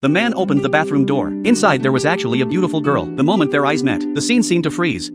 The man opened the bathroom door. Inside there was actually a beautiful girl. The moment their eyes met, the scene seemed to freeze.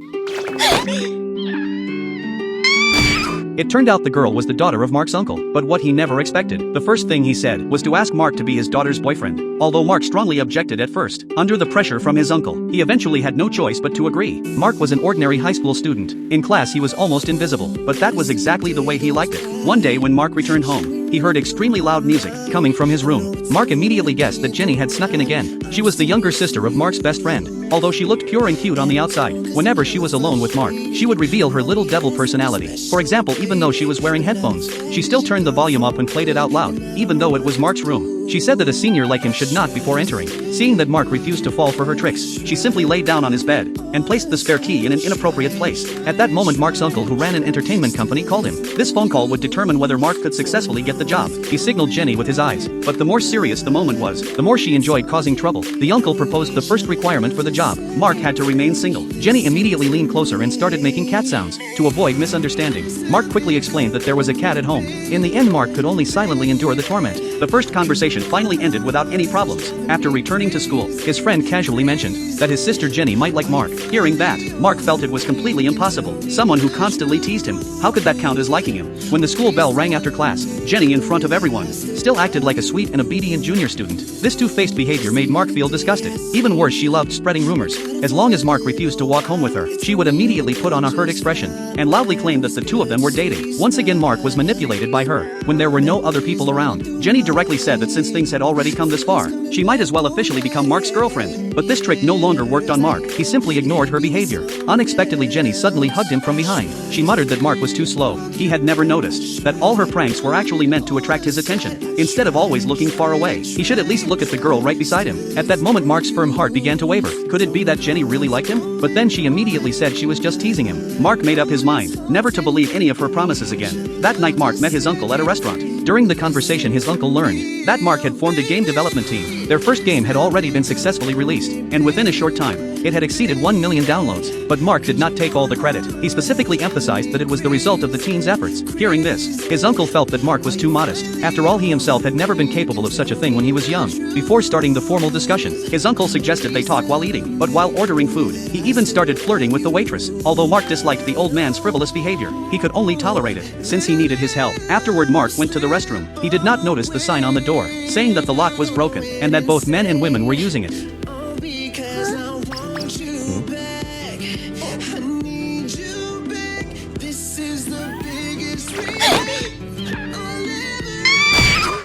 It turned out the girl was the daughter of Mark's uncle, but what he never expected, the first thing he said was to ask Mark to be his daughter's boyfriend. Although Mark strongly objected at first, under the pressure from his uncle, he eventually had no choice but to agree. Mark was an ordinary high school student. In class he was almost invisible, but that was exactly the way he liked it. One day when Mark returned home, he heard extremely loud music coming from his room. Mark immediately guessed that Jenny had snuck in again. She was the younger sister of Mark's best friend. Although she looked pure and cute on the outside, whenever she was alone with Mark, she would reveal her little devil personality. For example, even though she was wearing headphones, she still turned the volume up and played it out loud, even though it was Mark's room. She said that a senior like him should not before entering. Seeing that Mark refused to fall for her tricks, she simply laid down on his bed and placed the spare key in an inappropriate place. At that moment Mark's uncle, who ran an entertainment company, called him. This phone call would determine whether Mark could successfully get the job. He signaled Jenny with his eyes, but the more serious the moment was, the more she enjoyed causing trouble. The uncle proposed the first requirement for the job. Mark had to remain single. Jenny immediately leaned closer and started making cat sounds to avoid misunderstanding. Mark quickly explained that there was a cat at home. In the end, Mark could only silently endure the torment. The first conversation finally ended without any problems. After returning to school, his friend casually mentioned that his sister Jenny might like Mark. Hearing that, Mark felt it was completely impossible. Someone who constantly teased him, how could that count as liking him? When the school bell rang after class, Jenny, in front of everyone, still acted like a sweet and obedient junior student. This two-faced behavior made Mark feel disgusted. Even worse, she loved spreading rumors. As long as Mark refused to walk home with her, she would immediately put on a hurt expression and loudly claim that the two of them were dating. Once again, Mark was manipulated by her. When there were no other people around, Jenny directly said that since things had already come this far, she might as well officially become Mark's girlfriend. But this trick no longer worked on Mark. He simply ignored her behavior. Unexpectedly, Jenny suddenly hugged him from behind. She muttered that Mark was too slow. He had never noticed that all her pranks were actually meant to attract his attention. Instead of always looking far away, he should at least look at the girl right beside him. At that moment, Mark's firm heart began to waver. Could it be that Jenny really liked him? But then she immediately said she was just teasing him. Mark made up his mind never to believe any of her promises again. That night, Mark met his uncle at a restaurant. During the conversation, his uncle learned that Mark had formed a game development team. Their first game had already been successfully released, and within a short time, it had exceeded 1 million downloads. But Mark did not take all the credit. He specifically emphasized that it was the result of the team's efforts. Hearing this, his uncle felt that Mark was too modest. After all, he himself had never been capable of such a thing when he was young. Before starting the formal discussion, his uncle suggested they talk while eating. But while ordering food, he even started flirting with the waitress. Although Mark disliked the old man's frivolous behavior, he could only tolerate it since he needed his help. Afterward, Mark went to the restroom. He did not notice the sign on the door, saying that the lock was broken and that both men and women were using it.